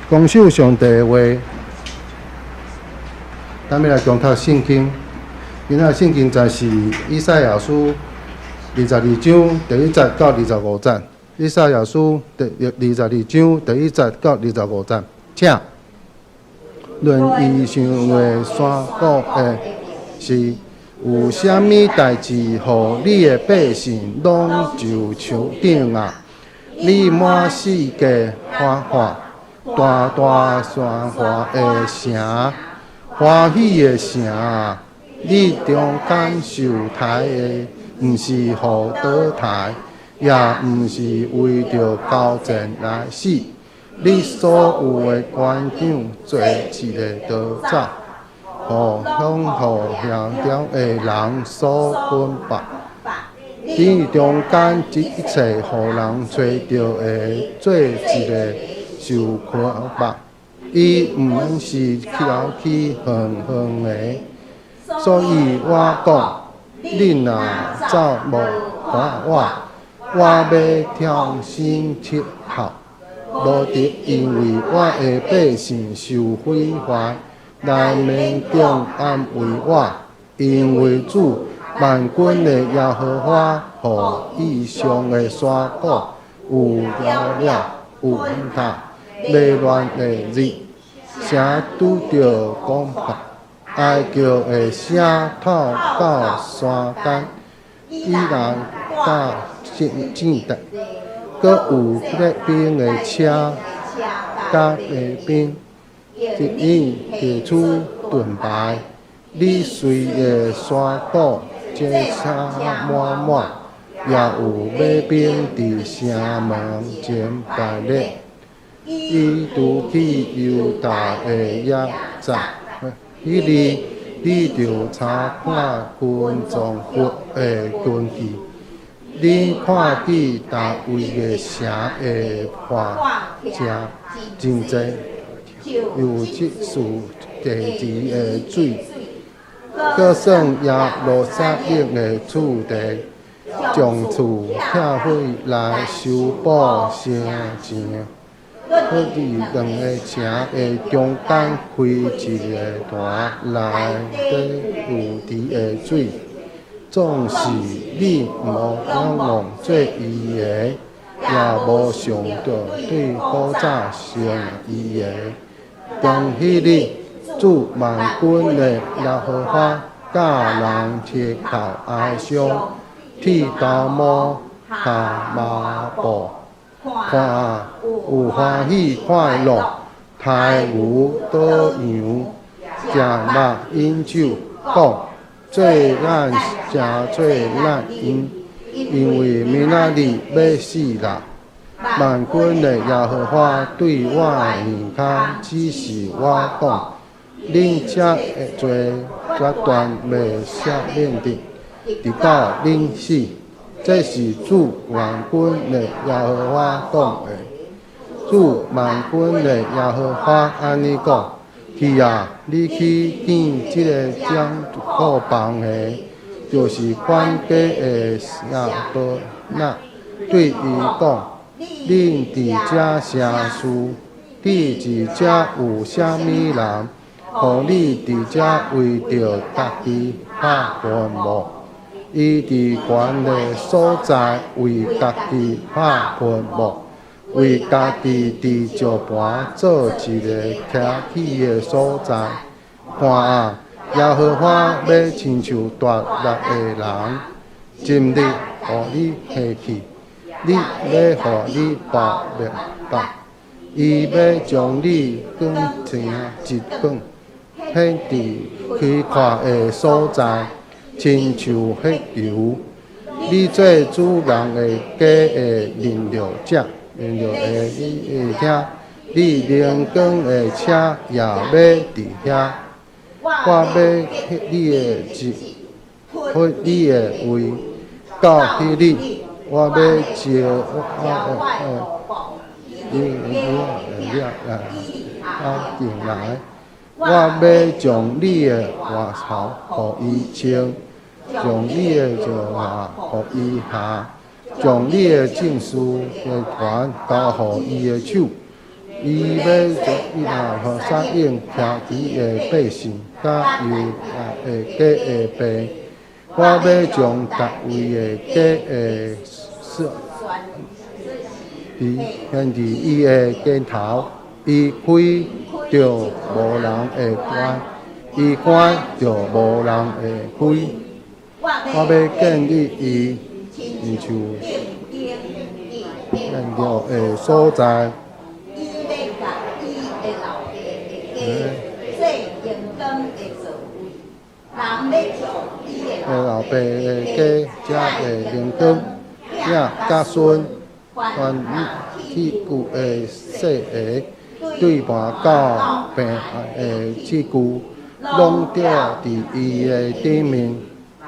恭守上帝的话，咱要来共读圣经。今仔圣经就是以赛亚书22章第1节到25节。以赛亚书第22章第1节到25节，请论伊想为山谷的是有啥物代志，互你的百姓拢就树顶啊！你满世界欢欢，大大喧哗的城，欢喜的城啊！你中间受台的，毋是互倒台，也毋是为着交战来死。你所有的官长做一个刀仔，互向遐的人所分拔。你中间一切互人找着的，做一个受苦目。伊毋免是翘起远远的，所以我讲，恁若走无看我要跳心切哭。无得因为我的百姓受毁坏，来免中安慰我，因为主万军的耶和华，予以上的山谷有了了有云塔，内乱的日，声拄着讲法，哀叫的声透到山间，依然到正地。阁有列兵的车，甲列兵一应提出盾牌。你随的山谷，这车满满，也有马兵伫城门前排列。伊拄去犹大的野战，迄日你就查看军装服的军旗。你看见大卫的城的破真济，有即属地质的水，搁算耶路撒冷的厝地，将厝拆毁来修补城墙。搁伫两个城的中间开一个坛来底有池的水。总是你无仰望做伊的，也无想到对古早像伊的。当迄日，主万军的耶和华教人贴靠哀伤，剃头毛下麻布，看啊，有欢喜快乐，太牛倒羊，食肉饮酒，讲。做咱真做咱因为明仔日要死啦！万军的耶和华对我耳口指示我讲：恁遮做决断袂赦免的，直到恁死。这是主万军的耶和华讲的。主万军的耶和华安尼讲。去啊！你去见即个掌顾房的，就是管家的亚伯纳，对伊讲：恁伫遮啥事？你伫遮有啥物人？互你伫遮为着家己拍棺木？伊伫悬的所在为家己拍棺木。为家己伫石盘做一个徛起的所在，看啊！耶和华要亲像大力的人，今日互你下去，你要互你保灭吧。伊要将你卷成一卷，迄伫开阔的所在，亲像迄油。你做主人的家的燃料者。燃料会遐，你灵光的车也要伫遐。我要迄你的日，迄你的位，到迄日，我要招进来。我要将你的外袍互伊穿，将你的石鞋互伊下。将你的证书的团交予伊的手，伊要互答应徛伫的百姓，甲伊的家的病。我要将逐位的家的事，献伫伊的肩头，伊开着无人会关，伊关着无人会开。我要建立伊，亲像建着的所在。老爸的家，才会灵光，囝甲孙，全体具的细下，对半到病的器具，拢着伫伊的顶面。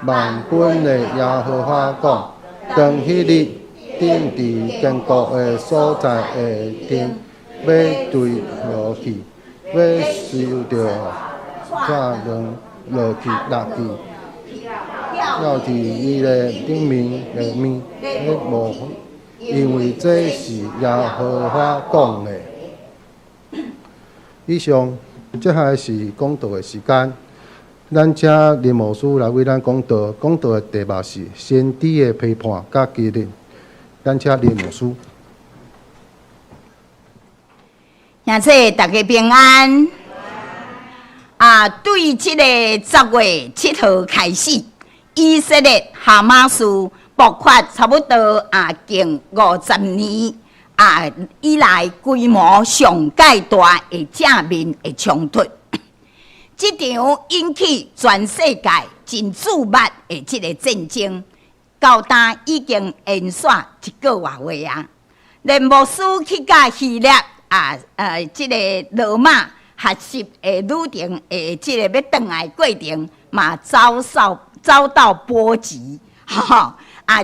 万本的耶和华讲，当迄日，顶伫坚固的所在的顶，要坠落去，要受着擦亮落去去。要伫伊的顶面下面，无，因为这是耶和华讲的。以上，接下来是讲道的时间。咱请林牧师来为咱讲道，讲道的题目是先知的批判甲激励。咱请林牧师。现在大家平安。对这个10月7号开始，以色列哈马斯爆发差不多近50年以来规模上界大的正面的冲突。这场引起全世界真注目的这个战争，到今已经延续1个月啊！连牧师去甲希腊这个罗马学习的旅程的这个要回来过程，嘛遭到波及，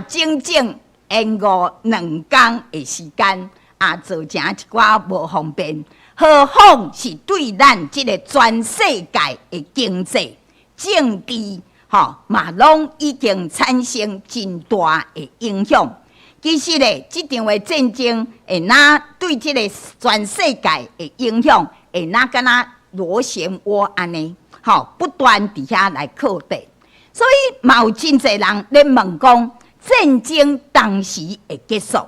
整整延误2天的时间，造成一寡无方便。何况是对咱这个全世界的经济、政治，嘛拢已经产生真大的影响。其实咧，这场的战争会对这个全世界的影响，会敢若螺旋涡安尼，不断伫遐来扩大。所以嘛有真侪人咧问讲，战争当时会结束？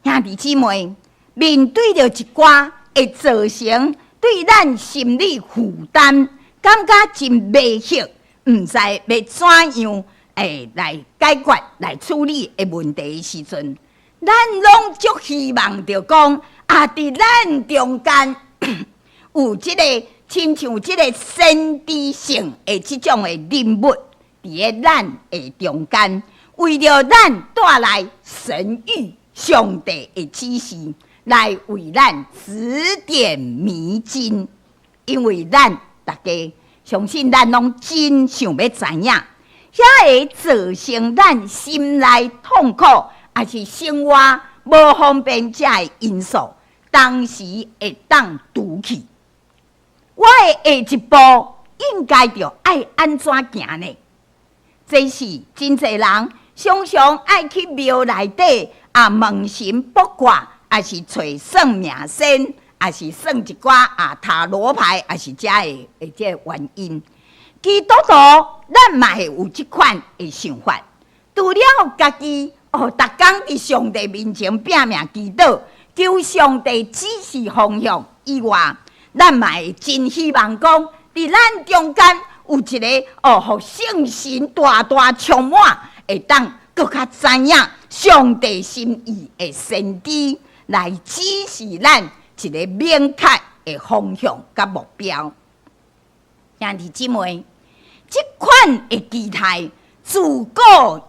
兄弟姊妹，面对着一寡会造成对咱心理负担，感觉真未晓，毋知要怎样来解决、来处理的问题的时阵，咱拢足希望着讲伫咱中间有即个亲像即个先知性的即种的人物，伫咧咱的中间，为着咱带来神谕、上帝的指示。来为咱指点迷津，因为咱大家相信咱拢真想要知影，遐会造成咱心内痛苦，还是生活无方便这的因素，当时会当拄去。我的下一步应该着爱安怎行呢？这是真侪人常常爱去庙内底问神卜卦。还是找算命先，还是算一寡塔罗牌，还是这个原因。基督徒咱嘛会有这款的想法，除了家己逐工伫上帝面前拼命祈祷，求上帝指示方向以外，咱嘛会真希望讲，伫咱中间有一个互圣神大大充满，会当更较知影上帝心意的先知。来指示咱一个明确的方向甲目标。兄弟姊妹，这款的期待自古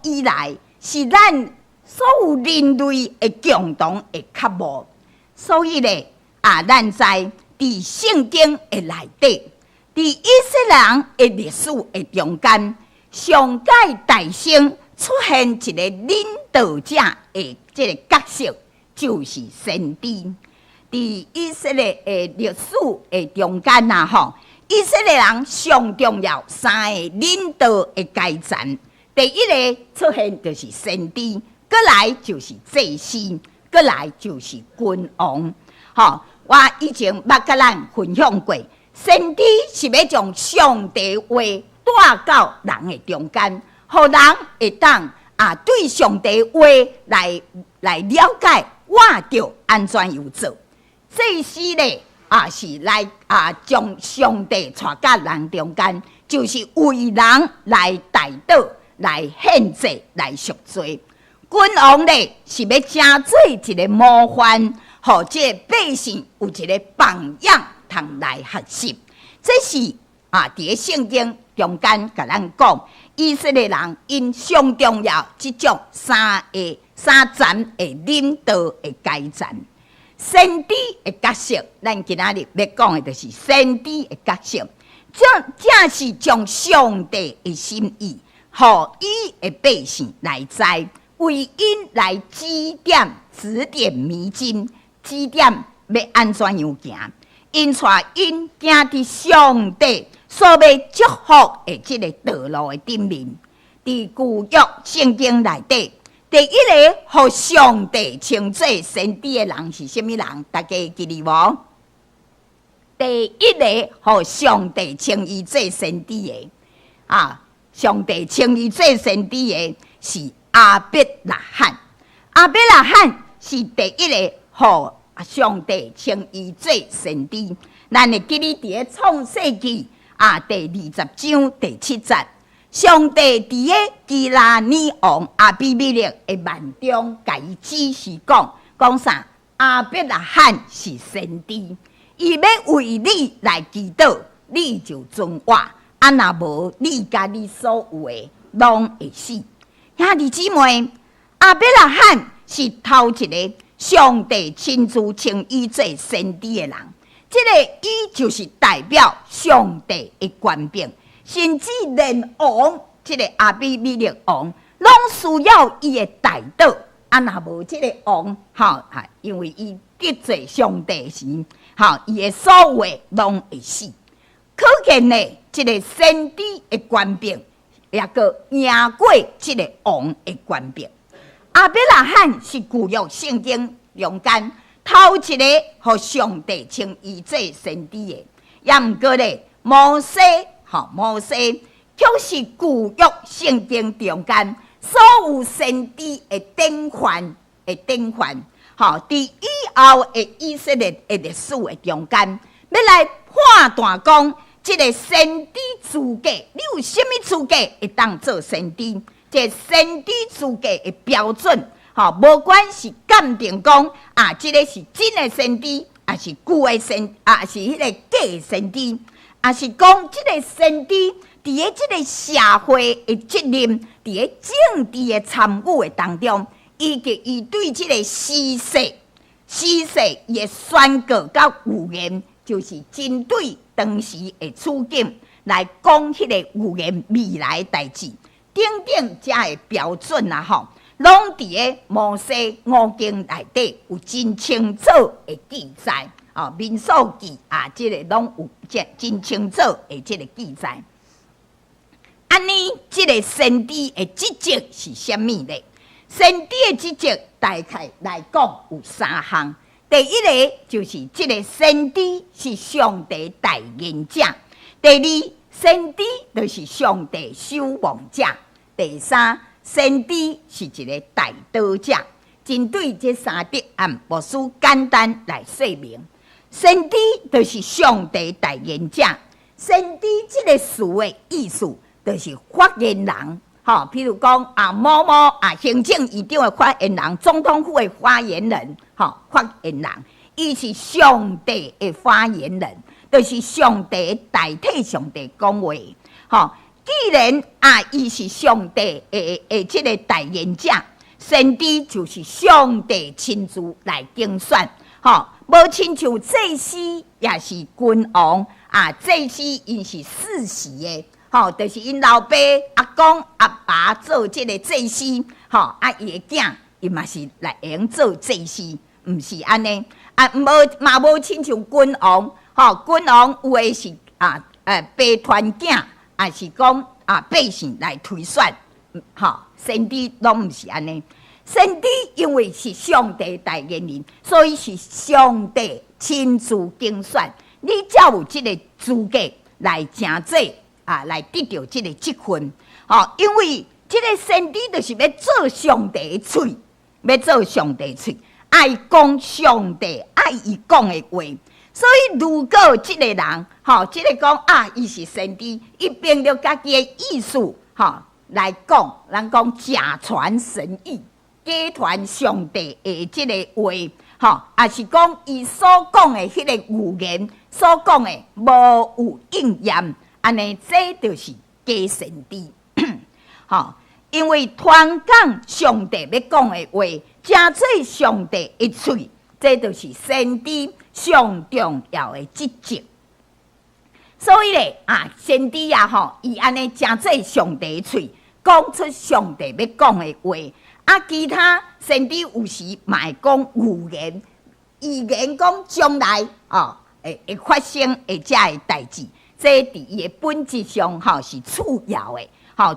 以来是咱所有人类的共同的渴望。所以咧，咱在圣经的内底，伫以色列人的历史的中间，上界大圣出现一个领导者的这个角色。就是先知，伫以色列的历史的中间以色列人上重要3个领导的阶层。第一个出现就是先知，过来就是祭司，过来就是君王。我以前捌甲咱分享过，先知是要将上帝话带到人的中间，互人会当对上帝话来了解，我着安怎样做。祭司咧是来将上帝带到人中间，就是为人来代祷、来献祭、来赎罪。君王咧是要正做一个模范，互这百姓有一个榜样，通来学习。这是伫咧圣经中间甲咱讲，以色列人因上重要即种三层的领导的阶层。先知的角色，咱今仔日要讲的就是先知的角色，正是将上帝的心意，互伊的百姓来知，为因来指点迷津，指点要安怎样行，因带因行伫上帝所要祝福的这个道路的顶面。伫旧约圣经内底，第一个互上帝称做先知的人是甚么人？大家记得无？第一个互上帝称伊做先知的上帝称伊做先知的是亚伯拉罕。亚伯拉罕是第一个互上帝称伊做先知。咱会记得伫咧创世纪第20章第7节。上帝伫个基拉尼王阿比米勒的梦中，甲伊指示讲啥？亚伯拉罕是先知，伊要为你来祈祷，你就遵我。若无，你甲你所有的拢会死。兄弟姊妹，亚伯拉罕是头一个上帝亲自称伊做先知的人，这个伊就是代表上帝的权柄。甚至连王，这个亚比米勒王，拢需要伊的代祷。若无这个王，因为伊得罪上帝时，伊的所有的拢会死。可见呢，这个先知的权柄，也个赢过这个王的权柄。亚伯拉罕是旧约圣经中间头一个，互上帝称伊做先知的，也毋过咧，摩西却是旧约圣经中间所有先知的典范。伫以后的以色列的历史的中间，要来判断讲，这个先知资格，你有什么资格会当做先知？这先知资格的标准，无管是鉴定讲这个是真的先知，还是旧的先，是迄个假的先知。也是讲，这个先知伫咧这个社会的责任，伫咧政治的参与的当中，伊对这个时势伊的宣告甲预言，就是针对当时的处境来讲，迄个预言未来的代志，等这的标准拢伫咧摩西五经内底有真清楚的记载。民数记这个拢有真清楚的这个记载。安尼，这个先知的职责是什么呢？先知的职责大概来讲有3项。第一个就是这个先知是上帝代言者；第二，先知就是上帝守望者；第三，先知是一个代祷者。针对这3点，牧师简单来说明。先知就是上帝代言者，先知这个词的意思就是发言人，譬如讲某某行政院长的发言人，总统府的发言人，发言人，伊是上帝的发言人，就是上帝代替上帝讲话，既然伊是上帝的这个代言者，先知就是上帝亲自来竞选，无亲像祭司也是君王，祭司因是世袭的，就是因老爸、阿公、阿爸做这个祭司，伊的囝伊嘛是来用做祭司，毋是安尼，无亲像君王，君王有的是爸传囝，也是讲百姓来推选，先知拢毋是安尼。先知因为是上帝代言人，所以是上帝亲自竞选，你才有这个资格来成做来得到这个职分。因为这个先知就是要做上帝的嘴，要做上帝的嘴，爱讲上帝爱伊讲的话。所以如果这个人，这个讲伊是先知，伊凭着家己的意思，来讲，人讲假传神意，假传上帝的这个话，也是讲伊所讲的迄个预言，所讲的无有应验，安尼这就是假先知。因为传讲上帝要讲的话，正做上帝的嘴，这就是先知上重要的职责。所以咧，先知伊安尼正做上帝的嘴，讲出上帝要讲的话。其他先知有时嘛会讲预言，预言讲将来会发生或者的代志，这伫伊的本质上是次要的。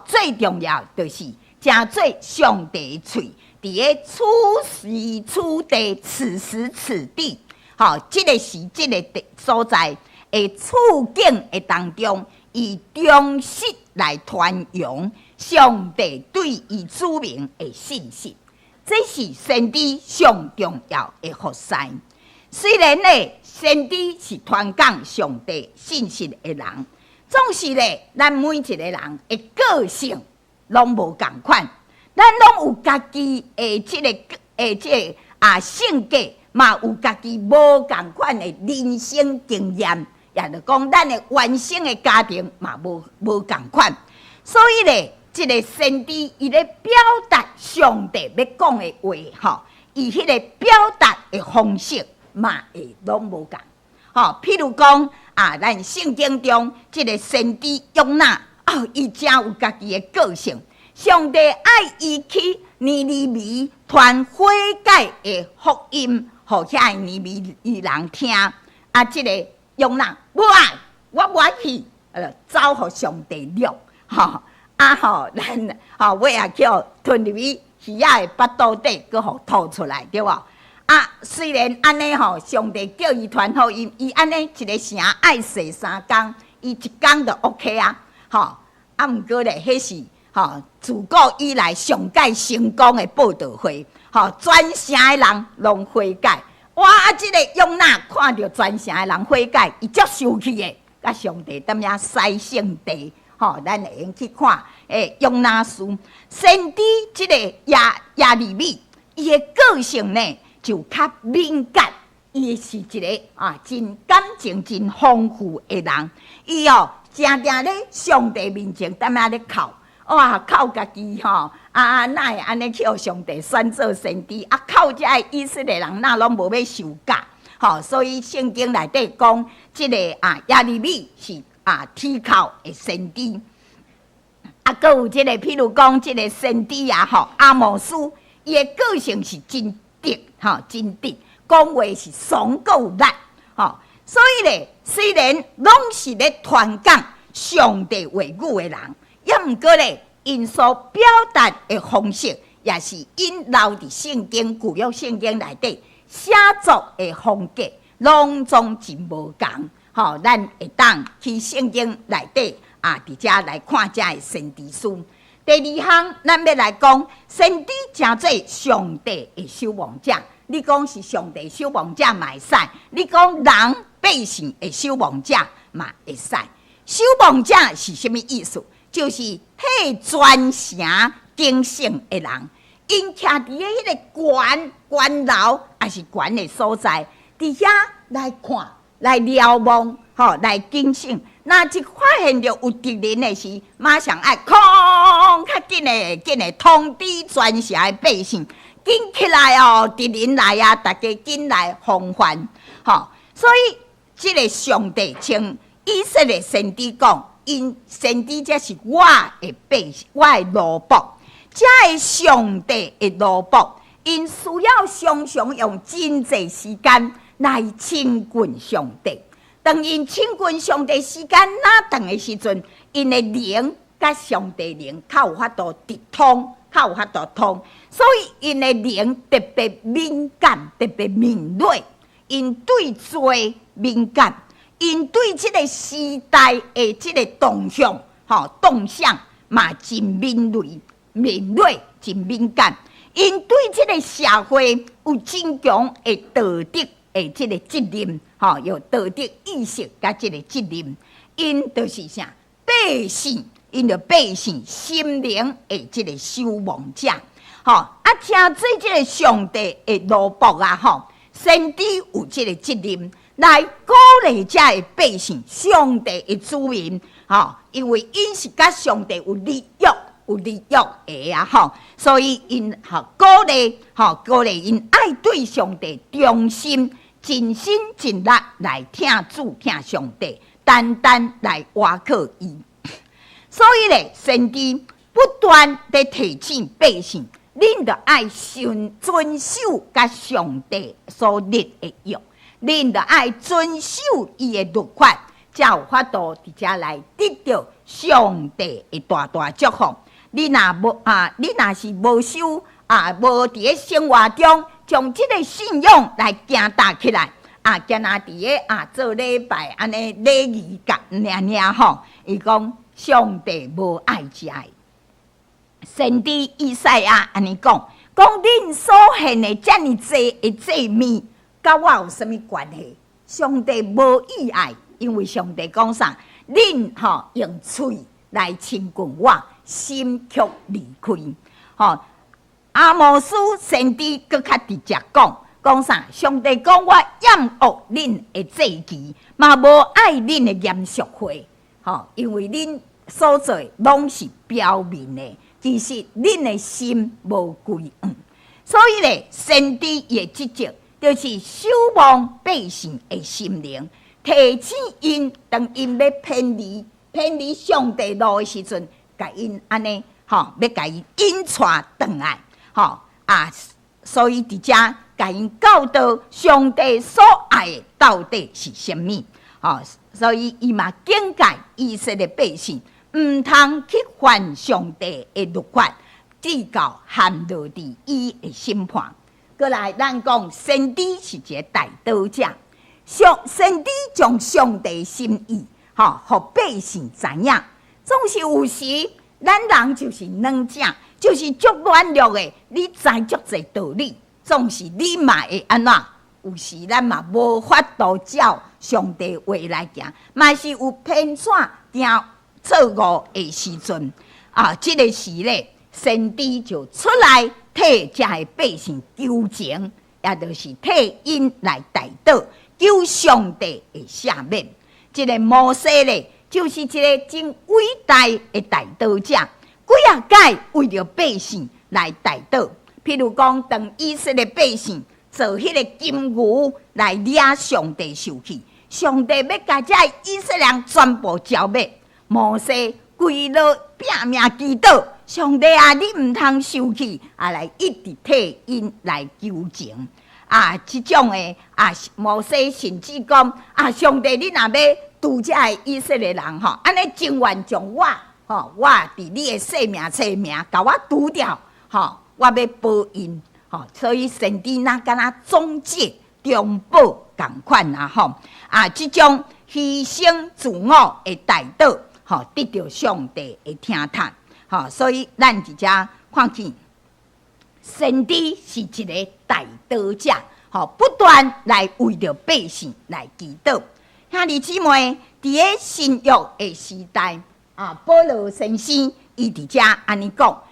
最重要就是正做上帝的嘴，伫个此时此地、此时此地，这个是这个所在的处境的当中，以忠实来传扬上帝对伊子民的信息，这是先知上重要的服侍。虽然咧，先知是传讲上帝信息的人，总是咧，咱每一个人的个性拢无共款，咱拢有家己的性格，嘛有家己无共款的人生经验，也就讲咱的原生的家庭嘛无共款，所以咧，这个先知伊咧表达上帝要讲的话，伊迄个表达的方式嘛会拢无共。譬如讲咱圣经中这个先知约拿，伊真有家己的个性。上帝爱伊去尼尼微传悔改的福音，互遐尼微人听。这个约拿不爱，我不爱去，走互上帝掠。咱尾也叫吞入去鱼仔的腹肚底，搁互吐出来，对无？虽然安尼上帝叫伊传福音，伊安尼一个城爱洗3天，伊1天就 OK 啊。毋过咧，迄是自古以来上界成功的报道会，全城的人拢悔改。哇！这个约拿看到全城的人悔改，伊足生气的，甲上帝踮遐西圣地，咱会用去看约拿书。先知这个亚利米，伊的个性呢就较敏感，伊是一个真感情真丰富的人。伊常常咧上帝面前踮遐咧哭。靠家己哪会安尼去互上帝选做先知？靠这以色列人哪拢无要受教？所以圣经内底讲，这个亚利米是天靠的先知。搁有这个譬如讲，这个先知阿摩斯，伊的个性是真直，真直，讲话是爽够力。所以咧，虽然拢是咧传讲上帝话语的人。也毋过咧，因所表达的方式，也是因留伫圣经旧约圣经内底写作的风格，拢总真无共。咱会当去圣经内底伫遮来看遮的先知书。第2项，咱要来讲先知正做上帝的守望者。你讲是上帝守望者嘛会使，你讲人百姓的守望者嘛会使。守望者是什么意思？就是替全城警醒的人，因徛伫迄个悬楼，还是悬的所在，伫遐来看、来瞭望、来警醒。那一发现着有敌人的时，马上爱较紧的通知全城的百姓，紧起来敌人来大家紧来防范。所以这个上帝称以色列先知讲。因先知这是我的百姓，我的奴仆，这是上帝的奴仆。因需要常常用真侪时间来亲近上帝。当因亲近上帝时间哪长的时阵，因的灵甲上帝灵较有法度直通，较有法度通。所以因的灵特别敏感，特别敏锐，因对罪敏感，因对这个时代的这个动向，动向嘛真敏锐，真敏感。因对这个社会有真强的道德的这个责任，有道德意识甲这个责任。因就是啥？百姓，因着百姓心灵的这个守望者。听做这个上帝的奴仆啊，先知有这个责任来鼓励这的百姓，上帝的子民，因为因是甲上帝有立约的啊，所以因鼓励因爱对上帝忠心、尽心尽力来听主、听上帝，单单来倚靠伊。所以咧，先知不断地提醒百姓。恁着爱遵守甲上帝所立的约，恁着爱遵守伊的律法，才有法度伫遮来得到上帝的大大祝福。你若是无守无伫咧生活中，将即个信仰来行大起来，今仔伫咧做礼拜安尼礼仪甲尔伊讲上帝无爱遮的。先知以赛亚安尼讲恁所献的遮尔济的祭物，甲我有啥物关系？上帝无意爱，因为上帝讲啥？恁用嘴来亲近我，心却离开。阿摩斯先知搁较直接讲啥？上帝讲我厌恶恁的祭祀，嘛无爱恁的严肃会。因为恁所做拢是表面的。其实恁的心无归向，所以咧，先知的职责就是守望百姓的心灵，提醒因当因要偏离上帝路的时阵，甲因安尼要甲因引带转来，所以伫遮甲因教导上帝所爱的到底是甚物，所以伊嘛警戒以色列百姓。唔通去犯上帝的律法，直到陷落伫伊的审判。过来，咱讲先知是一个带导者，先知将上帝的心意，互百姓知影。总是有时，咱人就是软正，就是足软弱的。你知足侪道理，总是你嘛会安怎？有时咱嘛无法度照上帝话来行，嘛是有偏袒定。错误的时阵，这个时咧，先知就出来替这的百姓求情，也就是替因来代祷，求上帝的赦免。这个摩西咧，就是一个真伟大的代祷者，几啊届为着百姓来代祷。譬如讲，当以色列百姓做迄个金牛来掠上帝受气，上帝要甲这以色列人全部消灭。摩西规路拼命祈祷，上帝啊，你唔通生气，来一直替因来求情。这种的摩西甚至讲上帝，你若要拄这以色列人安尼情愿将我我伫你的性命册名，甲我除掉我要报因所以先知那敢若总结中保共款这种牺牲自我的代祷。得到上帝的听叹，所以咱伫遮看见，先知是一个代祷者，不断来为着百姓来祈祷。兄弟姊妹，伫个新约的时代，保罗先生伊伫遮安尼讲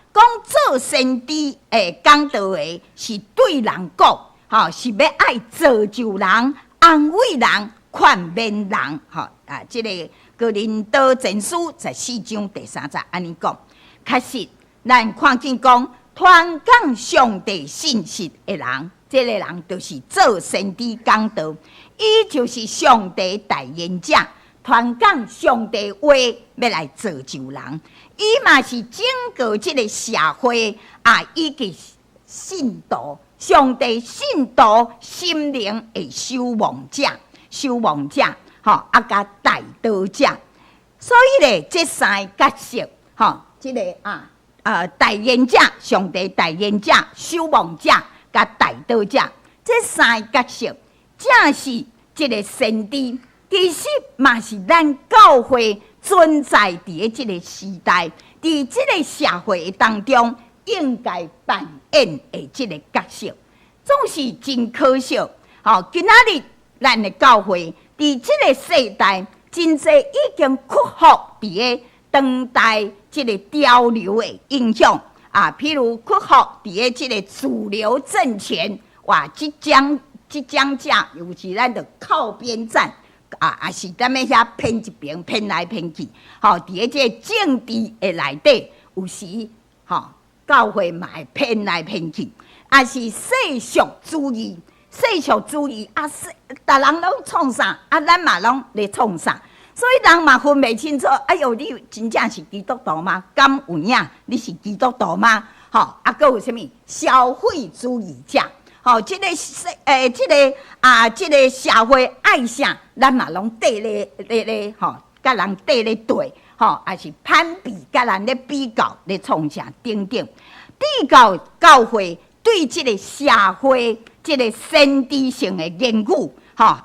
做先知的讲道的是对人讲，是要爱造就人、安慰人、劝勉人，这个。哥林多前书14章第3节安尼讲，确实，咱看见讲传讲上帝信息的人，这个人就是做先知讲道，伊就是上帝代言者，传讲上帝话要来造就人，伊嘛是整个这个社会以及信徒，上帝信徒心灵的守望者，甲代祷者，所以咧，这三个角色，这个代言者、上帝代言者、守望者、甲代祷者，这三个角色，正是一个先知。其实嘛是咱教会存在伫即个时代，伫即个社会当中应该扮演的即个角色，总是真可惜。今仔日咱的教会伫即个世代，真侪已经克服伫个当代即个潮流的影响譬如克服伫个即个主流政权，即将者尤其咱的靠边站。也是咱要遐偏一边，偏来偏去。伫咧即个政治的内底，有时教会嘛会偏来偏去，也是世俗主义。世俗主义逐人拢创啥，咱嘛拢咧创啥，所以人嘛分袂清楚。哎哟，你真正是基督徒吗？敢有影？你是基督徒吗？还有啥物消费主义者？即个社会爱啥，咱嘛拢缀咧甲人缀咧对，也是攀比，甲人咧比较咧创啥等等。比较教会对即个社会即个先知性的言语，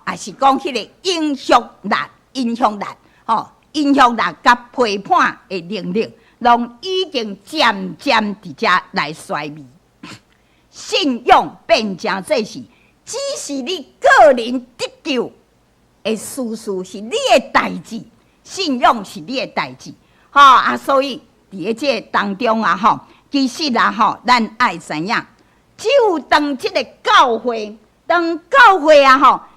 也是讲迄个影响力甲批判的能力，拢已经渐渐伫遮来衰微。信用变成这是，只是你个人得救的事是你的代志，信用是你的代志，所以伫这当中其实咱爱知影，只有当这个教会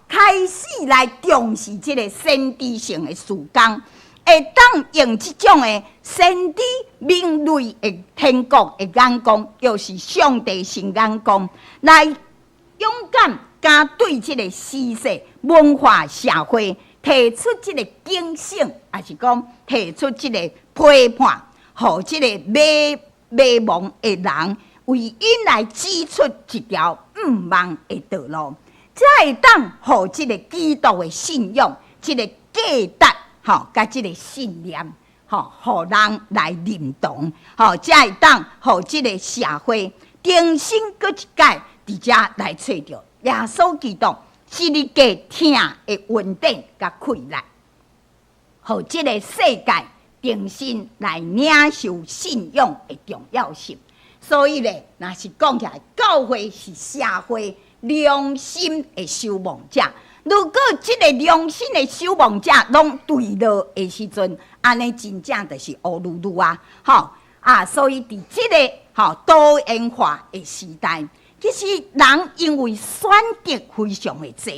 开始来重视这个先知性的事工。会当用这种的先知敏锐的天国的眼光，又是上帝神眼光，来勇敢敢对这个时势、文化、社会提出这个警醒，还是讲提出这个批判，互这个迷茫的人为因来指出一条毋盲的道路，才会当互这个基督的信仰，这个价值。甲即个信念，互人来认同，才会当互即个社会重新搁一届伫遮来找着耶稣基督是你家听的稳定甲快乐，互即个世界重新来领受信仰的重要性。所以咧，若是讲起来，教会是社会良心的守望者。如果这个良心的守望者拢对落的时阵，安尼真正就是乌噜噜所以伫这个多元化的时代，其实人因为选择非常的多，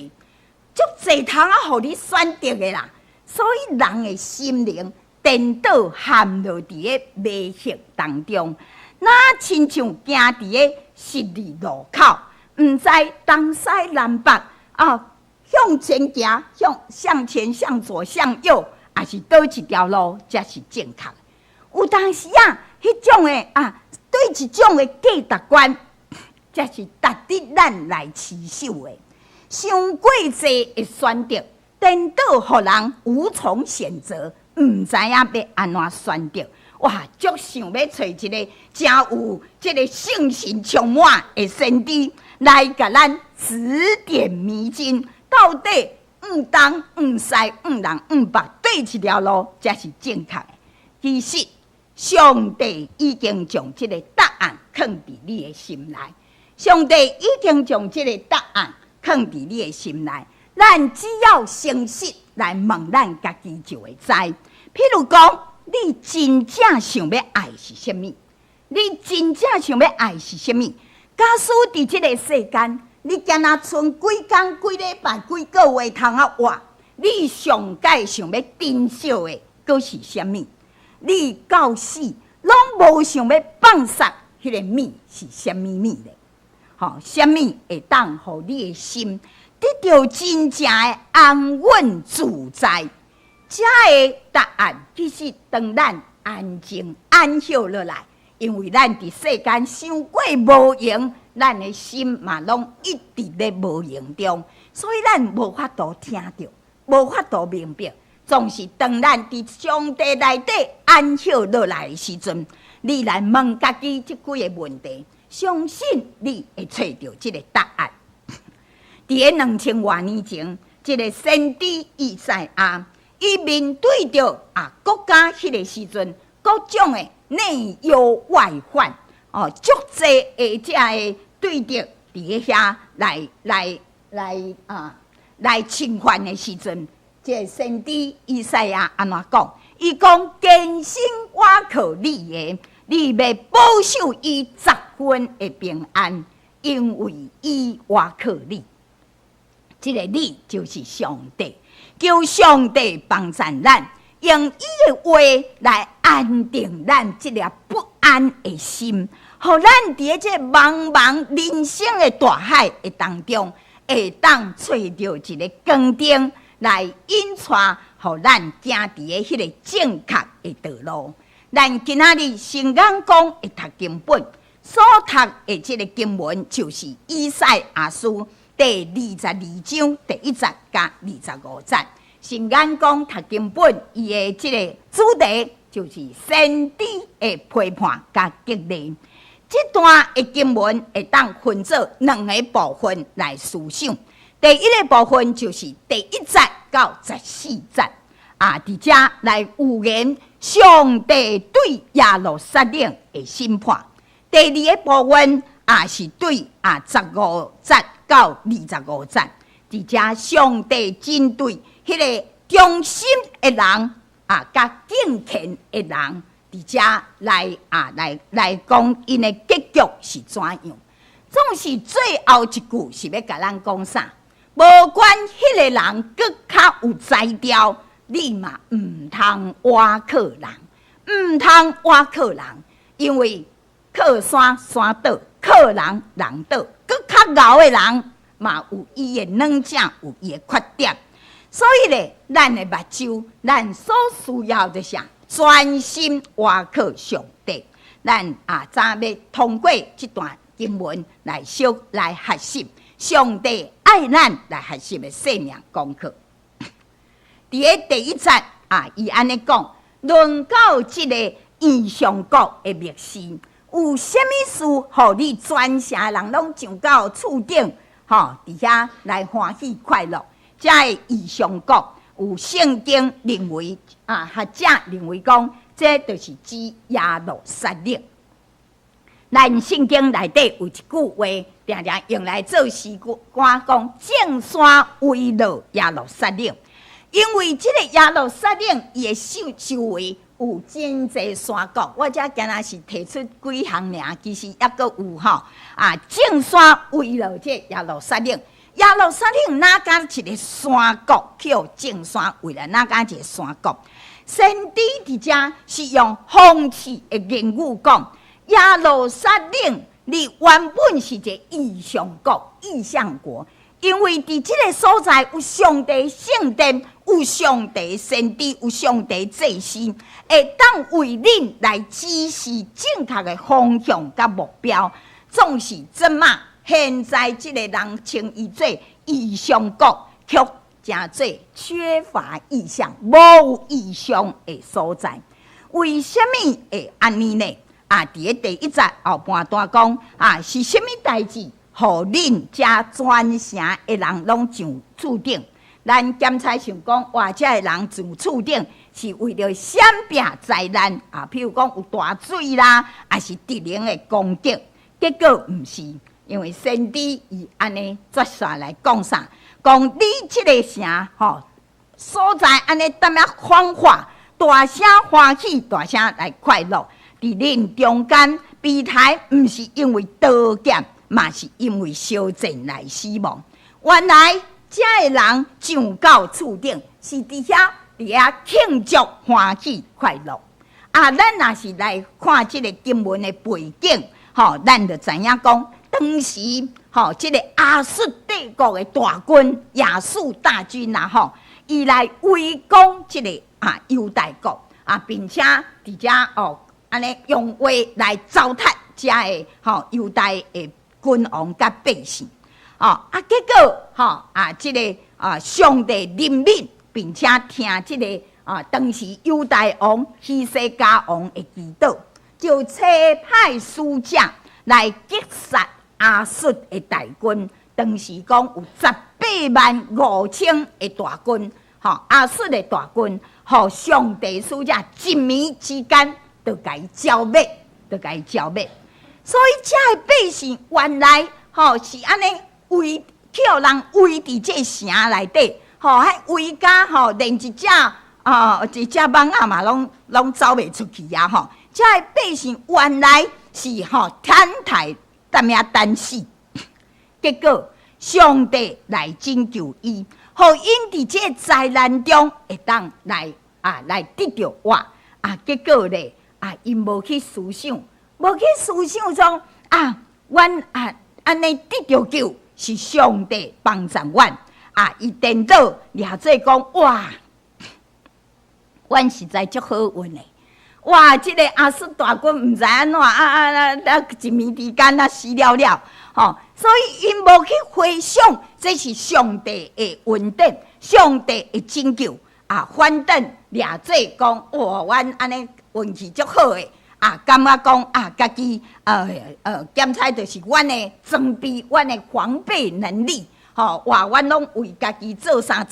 足侪通互你选择的啦，所以人的心灵颠倒陷落伫个迷惑当中，那亲像行伫个十字路口，毋知东西南北向前行，向前、向左、向右，还是倒一条路才是正确？有当时迄种的对一种的价值观，才是值得咱来持守的。伤过济的选择，颠倒互人无从选择，毋知影要安怎选择。足想要找一个真有这个信心充满的先知来甲咱指点迷津。到底毋东毋西毋南毋北对一条路才是正确的。其实上帝已经将这个答案放伫你的心内，上帝已经将这个答案放伫你的心内，咱只要诚实来问咱家己就会知。譬如讲，你真正想要爱是啥物？你真正想要爱是啥物？假使伫这个世间，你敢若剩几工、几礼拜、几个月通活，你上界想要珍惜的，佫是啥物？你到死拢无想要放杀迄个物是啥物物咧？啥物会当互你的心得到真正的安稳自在？这个答案其实当咱安静安歇落来，因为咱伫世间伤过无用。咱的心嘛，拢一直咧无用中，所以咱无法度听到，无法度明白。总是当咱伫上帝内底安歇落来的时阵，你来问家己即几个问题，相信你会找到即个答案。伫个2000多年前，即个先知以赛亚，伊面对着国家迄个时阵，各种的内忧外患，足济的遮个对敌伫个遐来侵犯的时阵，即个先知以赛亚安怎讲？伊讲：坚心我靠你的，你要保守伊10分的平安，因为伊我靠你。这个你就是上帝，求上帝帮助咱，用伊的话来安定咱这粒不安的心，互咱伫这茫茫人生的大海的当中，会当找到一个光灯来引带，互咱行伫个迄个正确的道路。咱今仔日圣眼光会读经本，所读的这个经文就是以赛亚书第22章第1节甲25节。圣眼光读经本，伊的这个主题就是先知的批判甲激励。这段的经文会当分做2个部分来思想。第一个部分就是第1节到14节，伫遮来预言上帝对耶路撒冷的审判。第二个部分是对15节到25节，伫遮上帝针对迄个忠心的人甲敬虔的人，伫遮来讲因的结局是怎样。总是最后一句是要甲咱讲啥？无管迄个人搁较有才调，你嘛毋通挖靠人，毋通挖靠人，因为靠山山倒，靠人人倒，搁较牛的人嘛有伊的软项，有伊的缺点。所以咧，咱的目睭，咱所需要的是专心挖靠上帝。咱早要通过这段经文来学习上帝爱咱来学习的信命功课。伫个第1节伊安尼讲，论到这个异象国的密事，有啥物事，互你全城人拢上到厝顶，伫遐来欢喜快乐。这个异象国有圣经认为学者认为讲，这就是指耶路撒冷。咱圣经内底有一句话，常常用来做诗歌，讲正山围绕耶路撒冷。因为这个耶路撒冷伊的周围有真济山谷，我这今仔是提出几项尔，其实还阁有正山围绕这耶路撒冷。耶路撒冷哪敢一个山谷，叫正山围绕哪敢一个山谷？先知伫遮是用讽刺的言语讲，耶路撒冷你原本是一个异象国、异象国，因为伫这个所在有上帝圣殿，有上帝先知，有上帝祭司，会当为恁来指示正确的方向甲目标。总是怎嘛？现在这个人称伊做异象国，却真做缺乏意象、无意象的所在。为什么会安尼呢？伫个第1节后半段讲是什么代志，互恁遮全城的人拢上厝顶？咱检察想讲，哇，遮的人上厝顶是为了闪避灾难譬如讲有大水啦，还是敌人的攻击。结果毋是。因为先知伊安尼接下来讲啥？讲你这个城所在安尼点样欢化，大声欢喜，大声来快乐。伫恁中间悲哀，毋是因为刀剑，嘛是因为烧战来死亡。原来这个人上到厝顶，是伫遐庆祝欢喜快乐。咱若是来看这个经文的背景，咱就知影讲。当时，这个亚述帝国的大军亚述大军伊来围攻这个犹大国并且伫遮安尼用话来糟蹋遮的犹大的君王甲百姓结果这个上帝怜悯，并且听这个当时犹大王希西家王的祈祷，就差派使者来击杀亚述的大军。当时讲有185000的大军，亚述的大军，互上帝使者一暝之间就甲伊剿灭，所以这个百姓原来是安尼围叫人围伫这城内底，还围甲连一只蠓仔嘛，拢走袂出去啊！这个百姓原来是天台担命担死，结果上帝来拯救伊，互因伫这灾难中会当来得到活结果咧因无去思想，中阮安尼得到救是上帝帮助阮伊颠倒掠做讲哇，阮实在足好运诶！哇，这个亚述大军毋知安怎一暝之间死了了所以因无去回想，这是上帝的恩典，上帝的拯救反正掠做讲哇，阮安尼运气足好诶感觉讲家己检查就是阮的装备，阮的防备能力哇，阮拢为家己做啥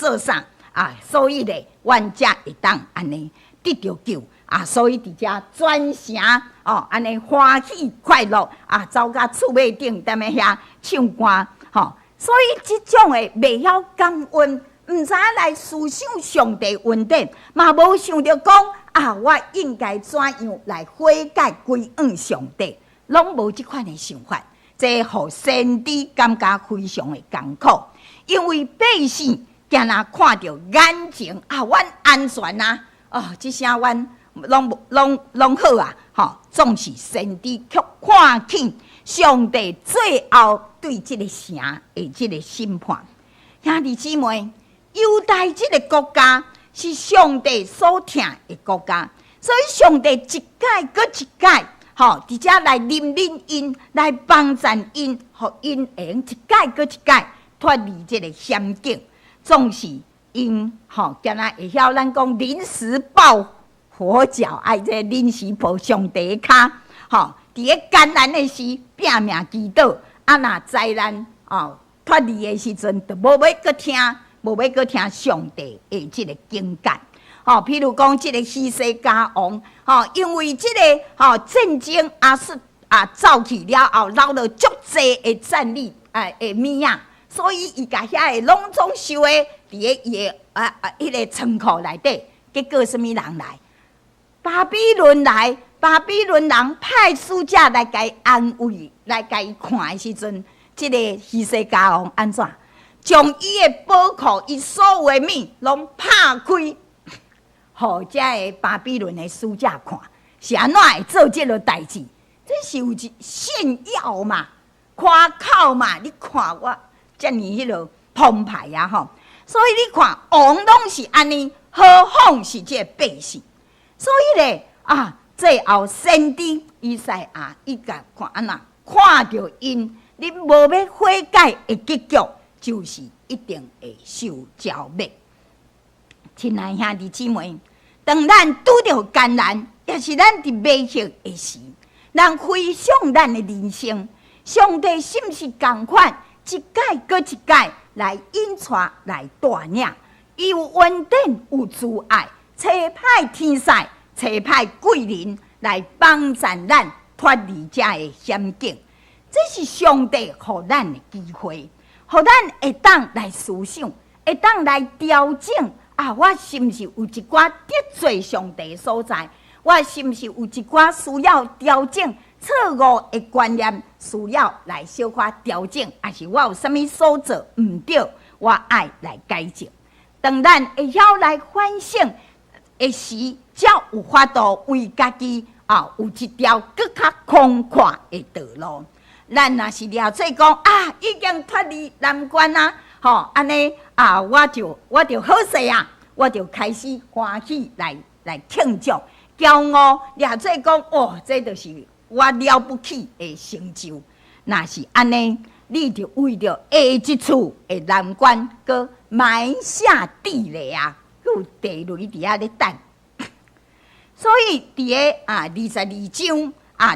所以咧，阮才会当安尼得到救所以伫遮全城安尼欢喜快乐走到厝尾顶，踮咧遐唱歌所以即种的袂晓感恩，毋知来思想上帝恩典，嘛无想着讲我应该怎样来悔改归向上帝，拢无即款的想法，这互先知感觉非常的艰苦，因为百姓惊若看到眼前阮安全即声阮拢好总是先知却看见上帝最后对这个城的这个审判。兄弟姊妹，犹大这个国家是上帝所疼的国家，所以上帝一届搁一届伫遮来怜悯因，来帮助因，互因会一届搁一届脱离这个险境。总是因今仔会晓咱讲临时抱佛脚，这临时抱上帝的骹伫咧艰难的时拼命祈祷若灾难脱离的时阵，就无要搁听上帝的这个警戒譬如讲这个希西家王因为这个战争是走去了后，留了足济的战利的物仔，所以伊甲遐个拢总收诶伫咧伊个迄个仓库内底。结果什么人来？巴比伦来，巴比伦人派使者来甲伊安慰，来甲伊看的时阵，这个希西家王安怎？将伊的宝库，伊所有的物拢拍开，互这个巴比伦的使者看，是安怎会做这个代志？这是有一炫耀嘛，夸口嘛？你看我遮尔迄落澎湃所以你看王拢是安尼，何况是这个百姓？所以咧最后先知以赛亚伊甲看安那，看到因，你无要悔改的结局，就是一定会受剿灭。亲爱兄弟姊妹，当咱拄着艰难，也是咱伫迷惑的时，人回想咱的人生，上帝是毋是同款一届搁一届来引带来带领？伊有恩典，有慈爱，差派天使，差派贵人来帮助咱脱离这个险境。这是上帝予咱的机会，予咱会当来思想，会当来调整我是毋是有一寡得罪上帝的所在？我是毋是有一寡需要调整错误的观念，需要来小可调整？还是我有啥物所做毋对？我爱来改正。当咱会晓来反省的时，才有法度为家己有一条更较宽阔的道路。咱若是了做讲已经脱离难关安尼我就好势我就开始欢喜来庆祝，骄傲了做讲这就是我了不起的成就。若是安尼，你就为着下一次的难关，搁埋下地雷有地雷伫遐咧等。所以伫个22章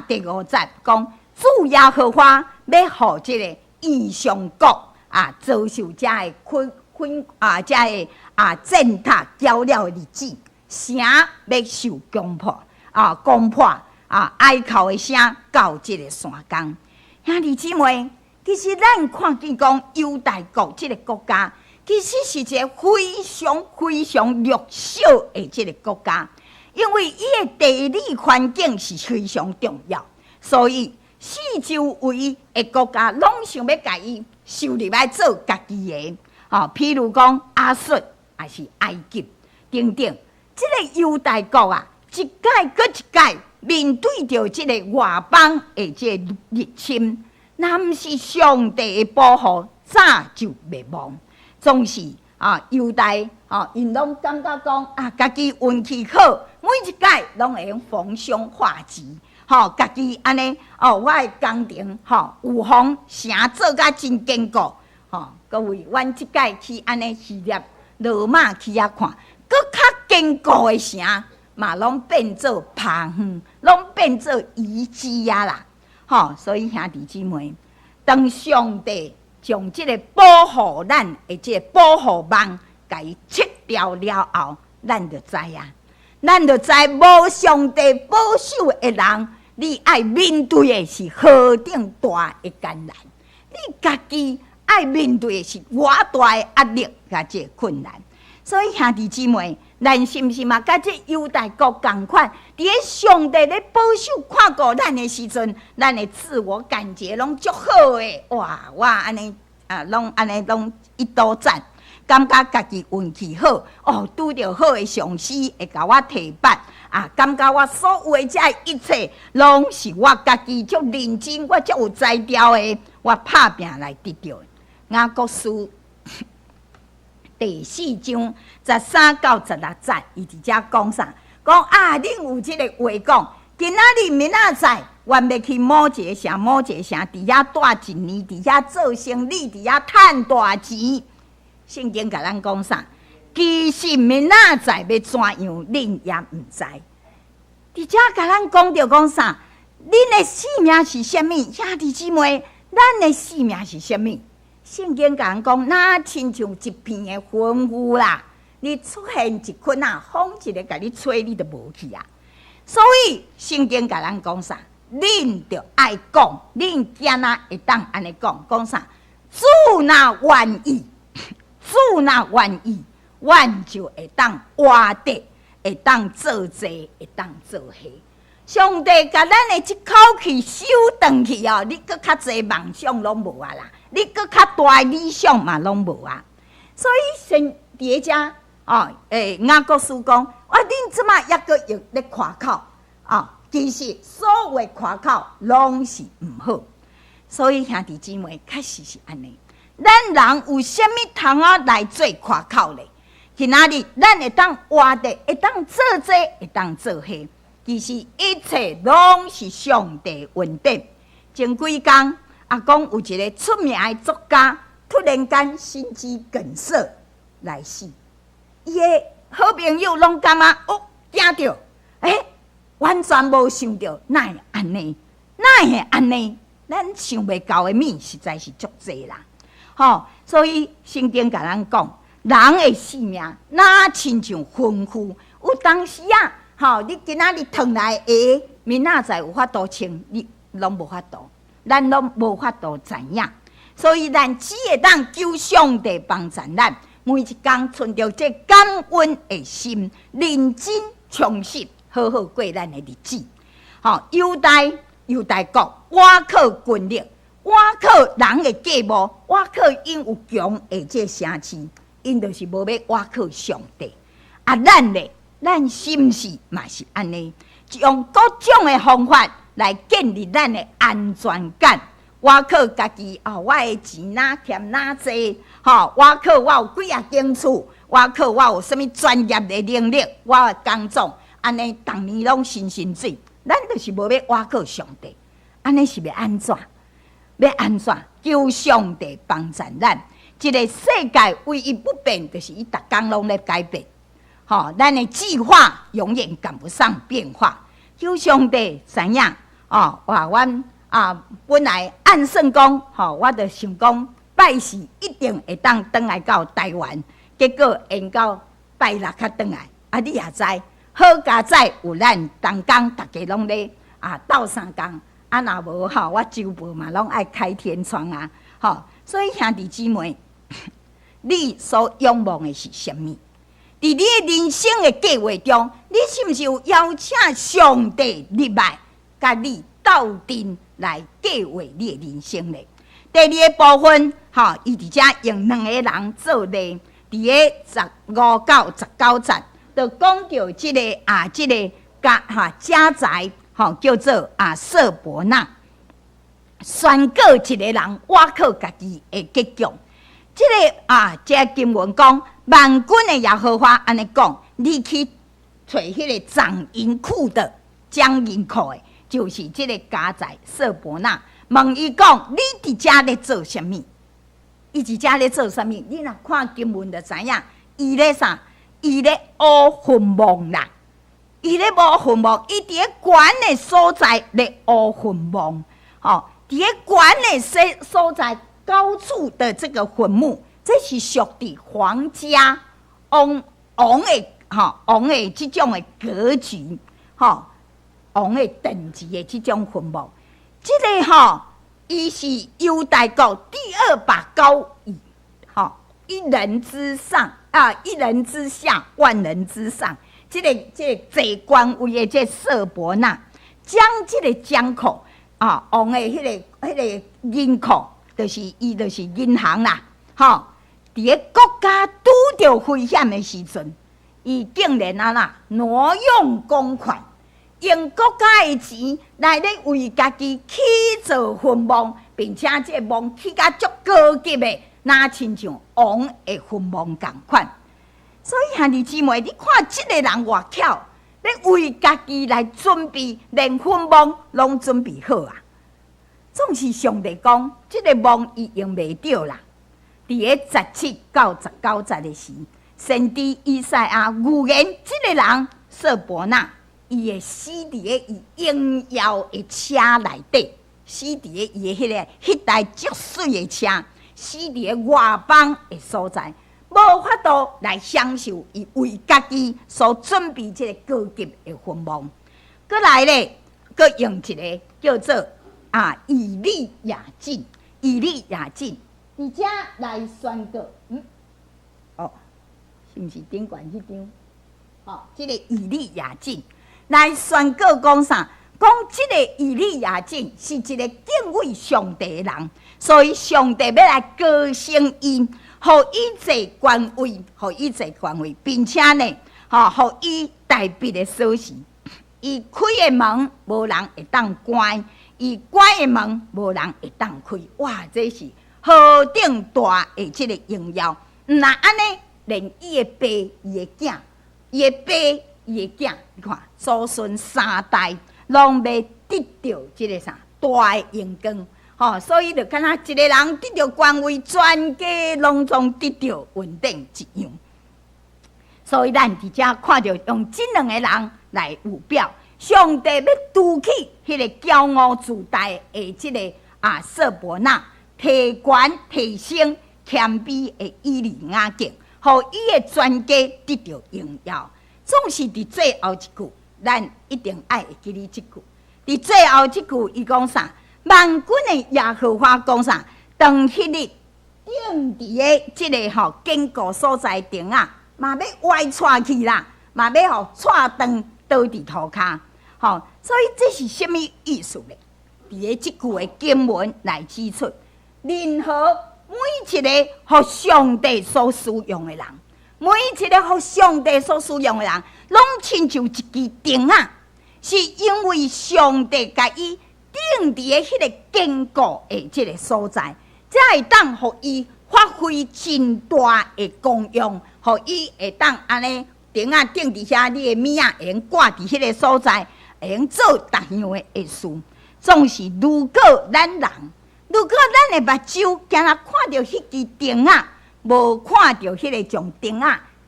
第5节讲主耶和华要互这个异上国遭受这个这个践踏骄了日子，城要受攻破攻破哀哭的声到这个山冈。兄弟姊妹，其实咱看见讲犹大国这个国家，其实是一个非常非常弱小的这个国家，因为伊的地理环境是非常重要，所以四周围的国家拢想要甲伊收入来做家己的。譬如讲亚述还是埃及等等，这个犹大国一届搁一届面对着这个外邦的这个入侵，若毋是上帝的保护，早就灭亡。总是犹大因拢感觉讲家己运气好，每一届拢会用逢凶化吉。家己安尼我的工程有方城做甲真坚固。各位，阮即届去安尼视察罗马去看，搁较坚固的城嘛，拢变做趴园，拢变做遗迹啦。所以兄弟姊妹，当上帝将即个保护咱的即个保护网，甲伊切掉了后，咱就知咱就知无上帝保守的人，你爱面对的是何等大的艰难，你家己爱面对的是偌大的压力甲这个困难。所以兄弟姊妹，咱是毋是嘛？甲这犹大国同款，伫咧上帝咧保守看顾咱的时阵，咱的自我感觉拢足好诶！哇，我安尼拢一刀斩，感觉家己运气好拄着好的上司会甲我提拔感觉我所有的这一切，拢是我家己足认真，我足有才调的，我拍拼来得到的。雅各书第4章13到16节，伊伫遮讲啥？讲恁有即个话讲，今仔日明仔载，原要去某一个城，伫遐住1年，伫遐做生意，伫遐趁大钱。圣经甲咱讲啥？其实明仔载要怎样，恁也毋知。伫遮甲咱讲着讲啥？恁的性命是啥物？兄弟姊妹，咱的性命是啥物？圣经甲人讲，那亲像一片的云雾啦，你出现一困风一个甲你吹，你就无去所以圣经甲人讲啥？恁就爱讲，恁囝仔会当安尼讲啥？主若愿意，阮就会当活得，会当做济，会当做戏。上帝甲咱的这口气收回去你搁较济梦想拢无啦，你搁较大理想嘛拢无所以先伫遮雅各书讲，恁即马抑搁用咧夸口其实所有的夸口拢是毋好。所以兄弟姊妹，确实是安尼。咱人有啥物通来做夸口咧？今仔日咱会当活得，会当做济，会当做戏。其实一切拢是上帝恩典。前几天讲有一个出名的作家，突然间心肌梗塞来世，伊的好朋友拢感觉惊着，完全无想到，哪会安尼？咱想袂到的物实在是足济啦。所以圣经甲咱讲，人的性命哪亲像云雾，有当时你今仔日烫来的，明仔载有法度穿，你拢无法度，咱拢无法度知影。所以咱只会当求上帝帮助咱，每一天存着这感恩的心，认真充实，好好过咱的日子。犹大国，我靠军力，我靠人的计谋，我靠因有强的这城市，因就是无要我靠上帝。咱是毋是嘛是安尼？用各种的方法来建立咱的安全感。我靠家己我的钱哪欠哪济？我靠我有几间厝？我靠我有啥物专业的能力？我的工作安尼，逐年拢新水。咱就是无要我靠上帝，安尼是要安怎？要安怎？求上帝帮助咱。这个世界唯一不变，就是伊逐工拢咧改变。咱的计划永远赶不上变化。求上帝知影，阮本来按算讲，我就想讲拜四一定会当转来到台湾，结果延到拜六才转来。你也知，好佳哉有咱同工，大家拢咧斗相共。若无我周末嘛拢爱开天窗啊！所以兄弟姊妹，你所仰望的是什么？伫你的人生的计划中，你是毋是有邀请上帝入来，甲你斗阵来计划你的人生呢？第二个部分，伊伫遮用2个人做例，伫个15到19节，就讲到即个家宅，叫做色伯纳，宣告一个人挖靠家己的结局。这经文讲，万军的耶和华安尼讲，你去找迄个藏银库的、将银库的，就是这个家宅色伯纳。问伊讲，你伫遮咧做什么？伊伫遮咧做什么？你若看经文就知影，伊咧啥？伊咧挖坟墓啦！伊咧挖坟墓，伊伫咧悬的所在咧挖坟墓。伫咧悬的所在高处的这个坟墓，这是属于皇家王的这种的格局，王的等级的这种坟墓。这个伊是犹大国第2把高椅，一人之上一人之下，万人之上。这个坐官位的这色伯纳，将这个江口王的迄个银库，就是银行啦，伫个国家拄着危险的时阵，伊竟然挪用公款，用国家的钱来咧为家己起造坟墓，并且这墓起甲足高级的，那亲像王的坟墓同款。所以兄弟姊妹，你看这个人偌巧，咧为家己来准备，连坟墓拢准备好啊！总是上帝讲，这个墓伊用袂着啦。伫个17到19节的时，先知以赛亚预言这个人色伯纳，伊会死伫个伊荣耀的车内底，死伫个伊的迄台足水的车，死伫个外邦的所在。无法度来享受伊为家己所准备这个高级的坟墓。搁来咧，搁用一个叫做以利亚敬，以利亚敬，伫遮来宣告，是毋是顶悬迄张？这个以利亚敬来宣告讲啥？讲这个以利亚敬是一个敬畏上帝的人，所以上帝要来高升伊。互伊坐官位，并且呢，互伊代笔的锁匙。伊开的门无人会当关，伊关的门无人会当开。哇，这是何等大的这个荣耀！那安尼，连伊的爸、伊的囝、伊的爸、伊的囝，你看祖孙3代拢要得到这个啥大的荣光。所以就敢若一个人得到官位，全家拢总得到稳定一样。所以咱伫遮看到用这2个人来有表，上帝要拄起迄个骄傲自大的这个色伯纳，提悬提升谦卑的以利亚敬，互伊的全家得到荣耀。总是伫最后一句，咱一定爱会记哩这句。伫最后这句，伊讲啥？万军的耶和华讲啥？当迄日定伫个即个坚固所在顶嘛要歪出去啦，嘛要踹断倒伫涂骹。所以这是什么意思呢？伫个即句的经文来指出，任何每一个互上帝所使用的人，每一个互上帝所使用的人，拢亲像一支钉是因为上帝甲伊定伫个迄个坚固的即个所在，才会当互伊发挥真大的功用，互伊会当安尼钉钉伫遐，你的物会用挂伫迄个所在，会用做逐样的事。总是如果咱的目睭惊若看到迄支钉无看到迄个将钉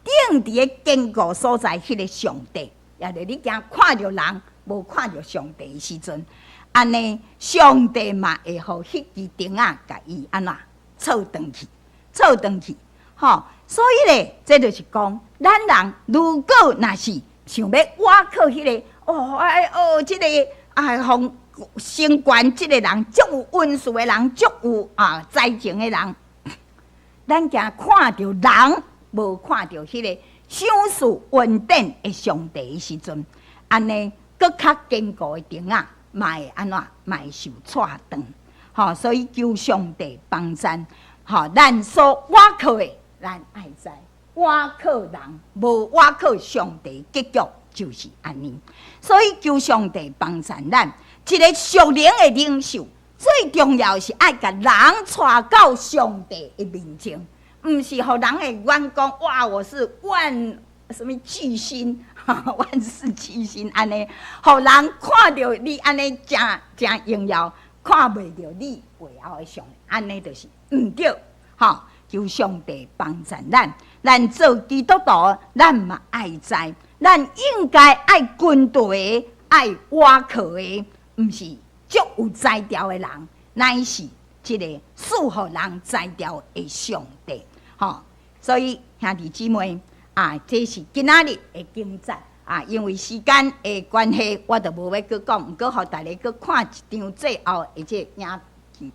钉伫个坚固所在迄个上帝，也著你惊看到人无看到上帝的时阵。安尼上帝嘛会互迄支钉仔甲伊安怎错转去，吼。所以咧，这就是讲，咱人如果若是想要挖靠迄个即个互升官，即个人足有运势的人，足有才情的人，咱惊看到人，无看到迄个相事稳定的上帝的时阵，安尼搁较坚固的钉仔，嘛会安怎，嘛会受踹断。吼，所以求上帝帮咱，吼，咱所挖靠的，咱爱知挖靠人，无挖靠上帝，结局就是安尼。所以求上帝帮咱，一个属灵的领袖，最重要是爱甲人带到上帝的面前，毋是互人会冤讲哇，我是万巨星，万世巨星安尼，互人看到你安尼真荣耀，看袂到你背后的上帝，安尼就是毋对。吼，求上帝帮助咱做基督徒，咱嘛爱知，咱应该爱军队的，爱挖靠的。毋是足有才调的人，乃是一个适合人才调的上帝。吼，所以兄弟姊妹这是今仔日的经节因为时间的关系，我就无要搁讲，毋过互大家搁看一张最后的这影片。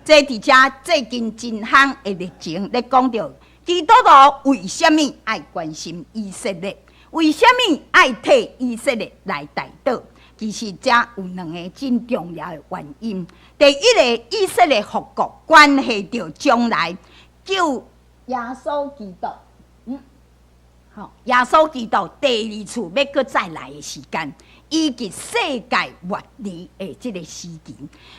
这伫遮最近真夯的历程，咧讲到基督徒为什么爱关心以色列？为什么爱替以色列来代祷？其实这有两个真重要的原因。第一个，以色列复国关系到将来救耶稣基督，耶稣基督第二次要搁再来的时间，以及世界末日的这个时期。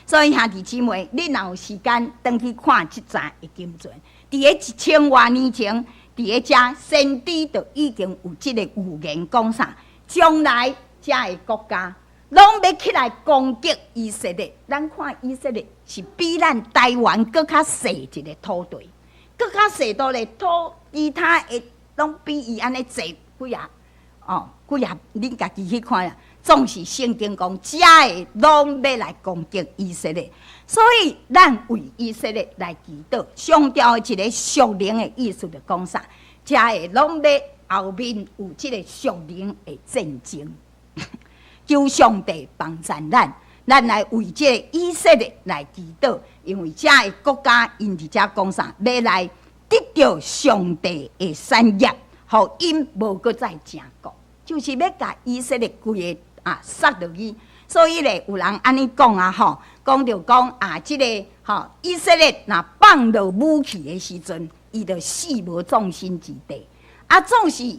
所以兄弟姊妹，你若有时间，回去看这段的经传，伫个1000多年前，伫个遮先知就已经有这个预言讲啥，将来这个国家拢要起来攻击以色列。咱看以色列是比咱台湾搁较小一个土地，搁较小多个土，其他的拢比伊安尼济几啊？恁家己去看啦。总是圣经讲，遮个拢要来攻击以色列，所以咱为以色列来祈祷。上调一个属灵的意思就讲啥？遮个拢要后面有这个属灵的战争。求上帝帮助咱来为这个以色列来祈祷，因为这个国家因伫遮讲啥，要来得到上帝的产业，互因无搁再争国，就是要甲以色列规个杀落去。所以咧，有人安尼讲讲着讲这个以色列若放落武器的时阵，伊就死无葬身之地。总是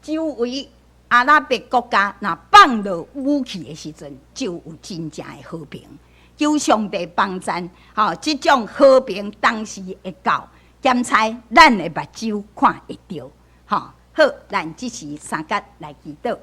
周围阿拉伯国家若放落武器的时阵，就有真正的和平。求上帝帮助，这种和平当时会到，检查咱的目睭看会到。好，咱即时三角来祈祷。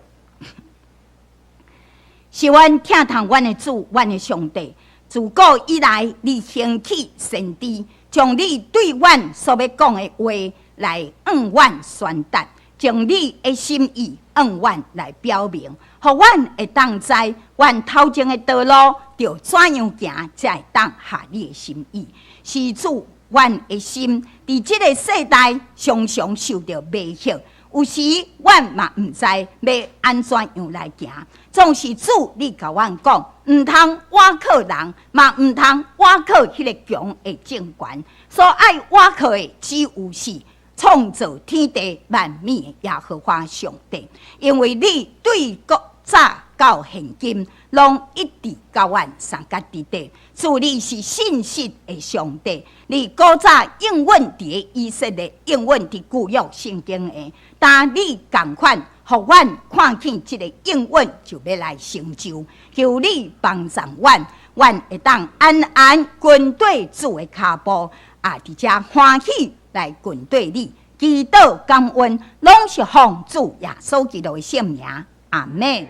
是阮听从阮的主，阮的上帝，自古以来，你兴起先知，将你对阮所要讲的话来向阮宣达，将你的心意向阮来表明，互阮会当知阮头前的道路着怎样行，才会当合你的心意。是主，阮的心伫这个世代常常受到威胁。有时，阮嘛毋知要安怎样来行，总是主你甲阮讲，毋通挖靠人，嘛毋通挖靠迄个强的政权，所爱挖靠的只有是创造天地万物的耶和华上帝，因为你对国早到现今，拢一直甲阮三角伫地。主你是信实的上帝，你古早应允伫以色列，应允伫旧约圣经的，但你同款，互阮看见这个应允就要来成就。求你帮助阮，阮会当安安跟对主的脚步，伫遮欢喜来跟对你。祈祷感恩，拢是奉主耶稣基督的圣名，阿门。